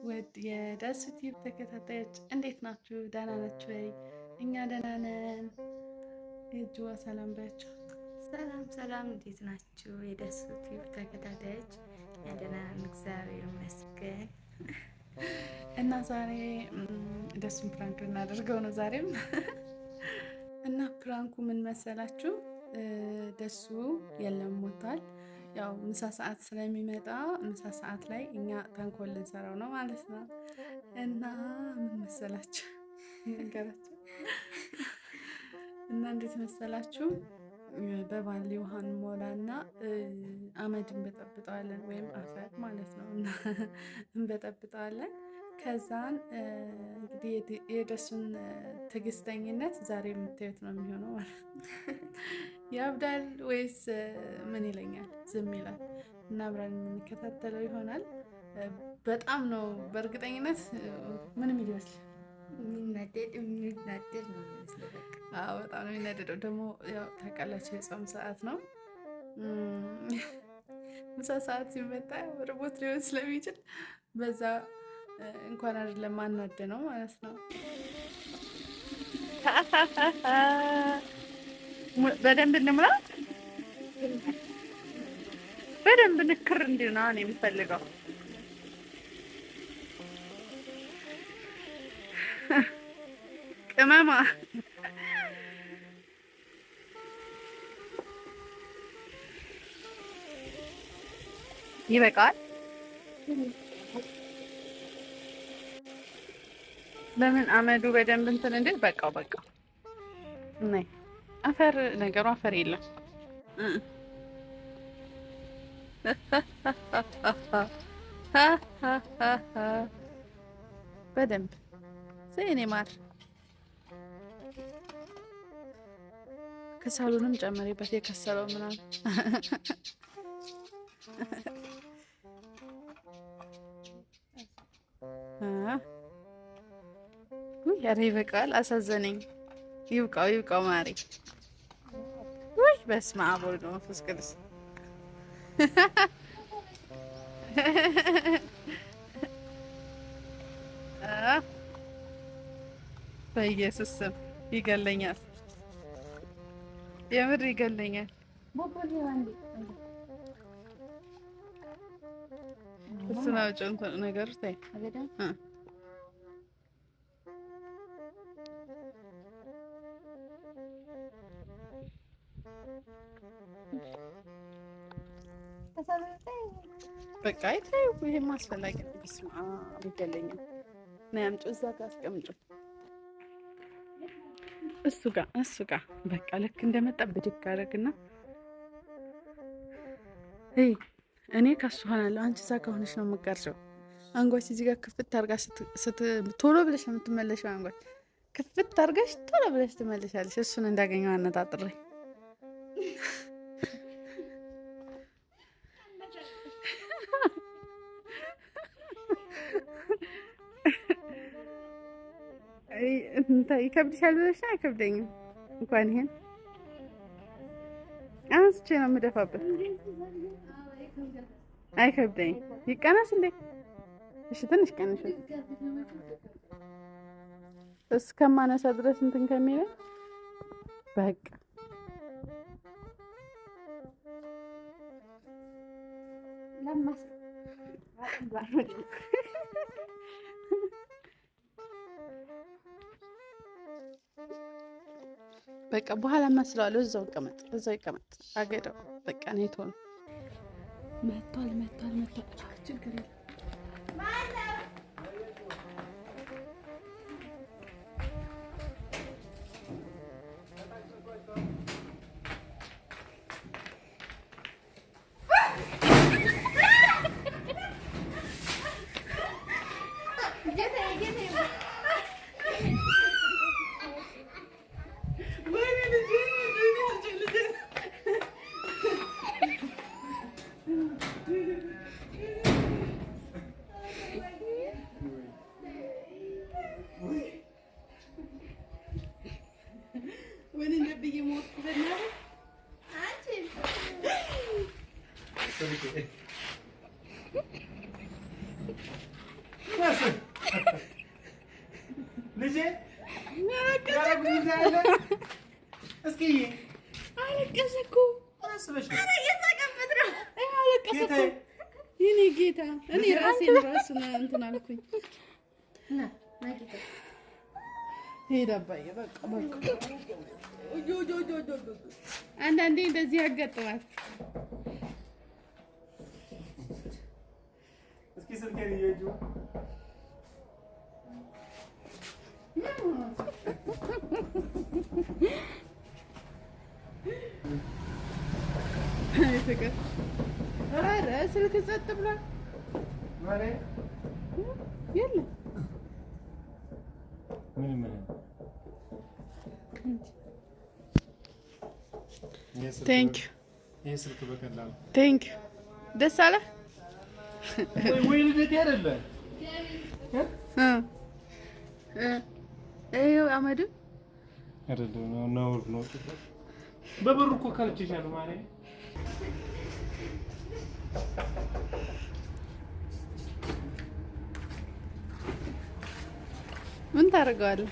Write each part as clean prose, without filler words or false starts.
ውድ የደሱ ቲዩብ ተከታታዮች እንዴት ናችሁ? ደህና ናችሁ ወይ? እኛ ደህና ነን። የእጅዋ ሰላም ባያቸው። ሰላም፣ እንዴት ናችሁ? የደሱ ቲዩብ ተከታታዮች እኛ ደህና ነን፣ እግዚአብሔር ይመስገን። እና ዛሬ ደሱን ፕራንክ እናደርገው ነው ዛሬም። እና ፕራንኩ ምን መሰላችሁ? ደሱ የለም ሞቷል። ያው ምሳ ሰዓት ስለሚመጣ ምሳ ሰዓት ላይ እኛ ተንኮል ልንሰራው ነው ማለት ነው። እና ምን መሰላችሁ ነገራችሁ እና እንዴት መሰላችሁ? በባሊ ውሃን ሞላና አመድ እንበጠብጠዋለን፣ ወይም አፈር ማለት ነው። እና እንበጠብጠዋለን። ከዛን እንግዲህ የደሱን ትዕግስተኝነት ዛሬ የምታዩት ነው የሚሆነው ማለት ነው። ያብዳል ወይስ ምን ይለኛል? ዝም ይላል? እና አብረን የምንከታተለው ይሆናል። በጣም ነው በእርግጠኝነት ምን የሚል ይመስል የሚናደድ ነው የሚመስለው። በጣም ነው የሚናደደው። ደግሞ ያው ታውቃላችሁ የጾም ሰዓት ነው። ምሳ ሰዓት ሲመጣ ርቦት ሊሆን ስለሚችል በዛ እንኳን አይደለም አናደ ነው ማለት ነው። በደንብ እንምራ፣ በደንብ ንክር እንዲል ነው እኔ የምፈልገው። ቅመማ ይበቃል። ለምን አመዱ በደንብ እንትን እንዴት በቃው ነይ አፈር ነገሩ አፈር የለም። በደንብ ዘይኔ ማር ከሳሉንም ጨመሪበት የከሰለው ምናምን ያሬ ይበቃል። አሳዘነኝ። ይብቃው ማሪ። ወይ በስመ አብ ወወልድ ወመንፈስ ቅዱስ። በኢየሱስ ስም ይገለኛል፣ የምር ይገለኛል። እሱን አውጪው እንትን ነገሩ ታይ በቃ አይታዩ። ይሄም አስፈላጊ ነው። በስመ አብ ይገለኛል። ነይ አምጪው፣ እዛ ጋር አስቀምጪው። እሱ ጋር በቃ ልክ እንደመጣ ብድግ አደረግና እኔ ከሱ ሆናለሁ። አንቺ እዛ ጋር ሆነሽ ነው የምትቀርጪው። አንጓች እዚህ ጋር ክፍት አድርጋ ቶሎ ብለሽ ነው የምትመለሺው። አንጓች ክፍት አድርጋሽ ቶሎ ብለሽ ትመለሻለሽ። እሱን እንዳገኘው አነጣጥሬ ይከብድሻል ብለሽ ነው? አይከብደኝም። እንኳን ይሄን አንስቼ ነው የምደፋበት። አይከብደኝም። ይቀነስ እንዴ? እሺ ትንሽ ቀንሽ እስከማነሳ ድረስ እንትን ከሚለኝ በቃ በቃ በኋላ መስላለሁ። እዛው ይቀመጥ አገደው። በቃ ነው ቶሎ መጥቷል። ችግር የለም። እስኪ አለቀሰ እኮ አስበሽ ኧረ እየሳቀበት ነው። አለቀሰ እኮ የኔ ጌታ። እኔ ራሴን ራሱ እንትን አልኩኝ። ሄደ አባዬ። በቃ አንዳንዴ እንደዚህ ያጋጥማል። እስኪ ስልኬን እየጁ ፍቅር ኧረ ስልክ ጸጥ ብሏል። የለም ይሄ ስልክ በቀላሉ ቴንኪው። ደስ አለ ወይ ልደቴ አይደለ? ይኸው አመድም አይደለም ነው ነው በበሩ እኮ ካልችሻለሁ ማለት ምን ታደርገዋለህ?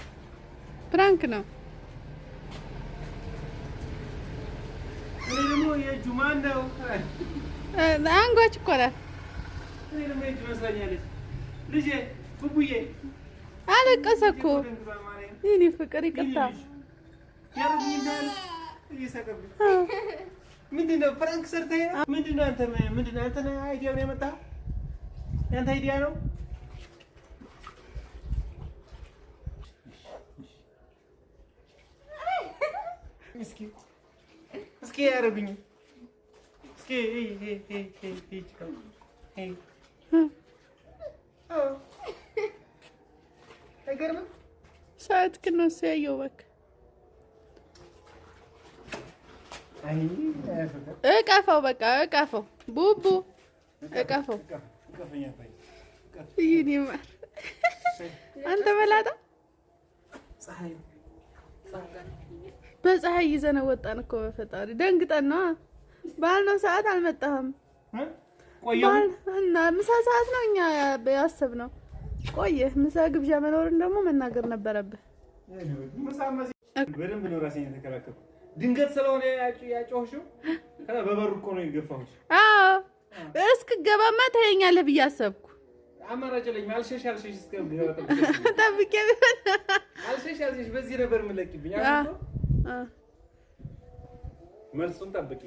ፕራንክ ነው። እኔ ደግሞ የእጁ ማን ነው? አንጓች እኮ ናት። እኔ ደግሞ የእጁ መስላኛለች። ልጄ ቡቡዬ አለቀሰ እኮ የእኔ ፍቅር። ይቅርታ ምንድን ነው? ፕራንክ ሰርተኸኝ ነው? ምንድን ነው? አንተ አይዲያውን ያመጣኸው? ያንተ አይዲያ ነው? እስኪ ያረጉኝ እስኪ አይገርምም? ሰዓት ግን ነው ያየው። በቃ እቀፈው፣ በቃ እቀፈው፣ ቡቡ እቀፈው። ይሄኔ ማር አንተ መላጣ በፀሐይ ይዘን ወጣን እኮ በፈጣሪ ደንግጠን ነው። ባልነው ሰዓት አልመጣህም እና ምሳ ሰዓት ነው እኛ ያሰብነው። ቆየህ። ምሳ ግብዣ መኖርን ደግሞ መናገር ነበረብህ። በደንብ ነው ራሴን የተከራከርኩ። ድንገት ስለሆነ ያጮህሽው በበሩ እኮ ነው የገፋሁሽ። አዎ እስክገባማ ታየኛለህ ብዬ አሰብኩ። አማራጭ የለኝም። አልሸሽ እስከገባ ጠብቄ አልሸሽ በዚህ ነበር የምለቅብኝ። መልሱን ጠብቂ።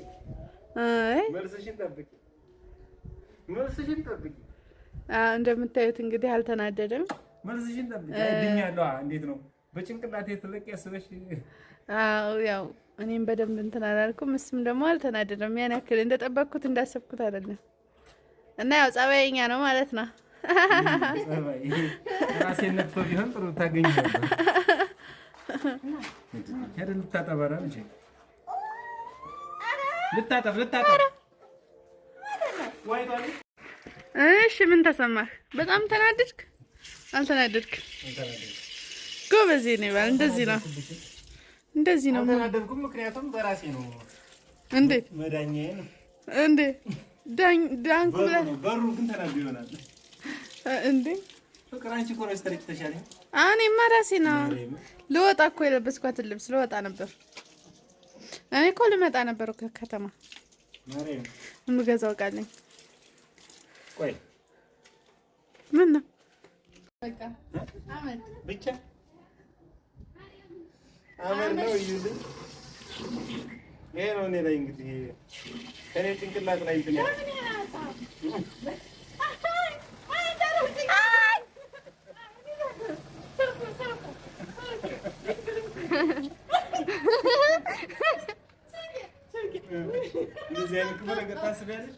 መልስሽን ጠብቂ። እንደምታዩት እንግዲህ አልተናደደም። መልስሽን ጠብቂ። አይደኛለሁ። እንዴት ነው በጭንቅላቴ ትለቅ ያስበሽ? ያው እኔም በደንብ እንትን አላልኩም። እሱም ደግሞ አልተናደደም። ያን ያክል እንደጠበቅኩት እንዳሰብኩት አይደለም። እና ያው ጸባይኛ ነው ማለት ነው። ራሴን ነጥቶ ቢሆን ጥሩ ታገኛለህ። ሄደን ልታጠበራ እንጂ ልታጠብ እሺ ምን ተሰማህ? በጣም ተናደድክ? አልተናደድክም? ጎበዝ ነው ይባል። እንደዚህ ነው። አልተናደድኩም፣ ምክንያቱም በራሴ ነው። እንዴት መዳኛዬ ነው እንዴ? ዳንኩ ብለህ በሩ ግን ተናዶ ይሆናል እንዴ? ፍቅር አንቺ እኮ ነሽ ተሻለኝ። እኔማ ራሴ ነው ልወጣ እኮ የለበስኳትን ልብስ ልወጣ ነበር። እኔ እኮ ልመጣ ነበር ከተማ ማርያም የምገዛው ቃለኝ። ቆይ ምን ነው በቃ አመድ ብቻ አመድ ነው ይዙ። ይሄ ነው እኔ ላይ እንግዲህ ከኔ ጭንቅላት ላይ እንትን እንደዚህ አይነት ክብር ነገር ታስቢያለሽ?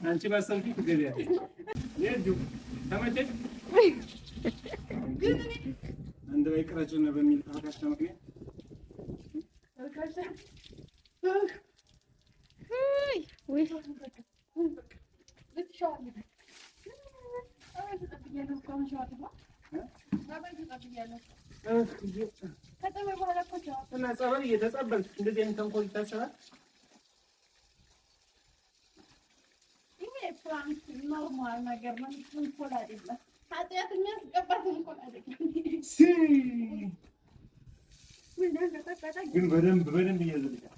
አንቺ ባሰብኩ ትገቢያለሽ። ተመቸሽ? አንድ ላይ ቅረጭና በሚል ተፈካሽ ምክንያት እና ጸበል እየተጸበልክ እንደዚህ አይነት ተንኮል ይታሰባል። ኖርማል ነገር ነው። ተንኮል አይደለም። ኃጢአት የሚያስገባ ተንኮል አይደለም። ግን በደንብ እያዘልቃል።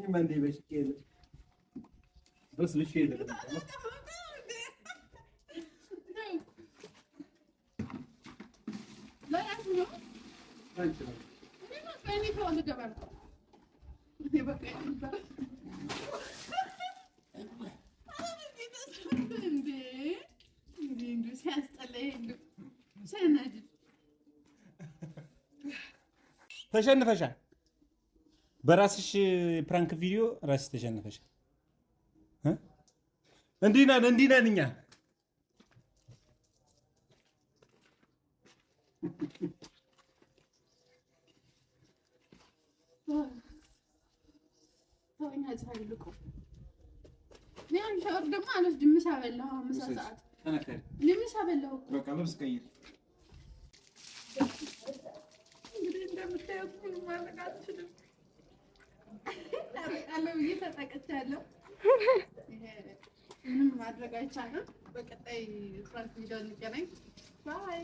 መንዴ በሽቄ በስ ልሽ ይደረግ ተሸንፈሻል። በራስሽ ፕራንክ ቪዲዮ ራስሽ ተሸንፈሻል። እንዲህ ነን እኛ። ደግሞ አልወስድም። ምሳ በላሁ። ምሳ ሰዓት ምሳ በላሁ። በቃ ልብስ ቀይር። እንግዲህ እንደምታዩት ምንም ማድረግ አልችልም። ታውቃለህ ብዬ ተጠቅቻለሁ። ምንም ማድረግ አይቻልም። በቀጣይ ፕራንክ ቪዲዮ እንገናኝ። ባይ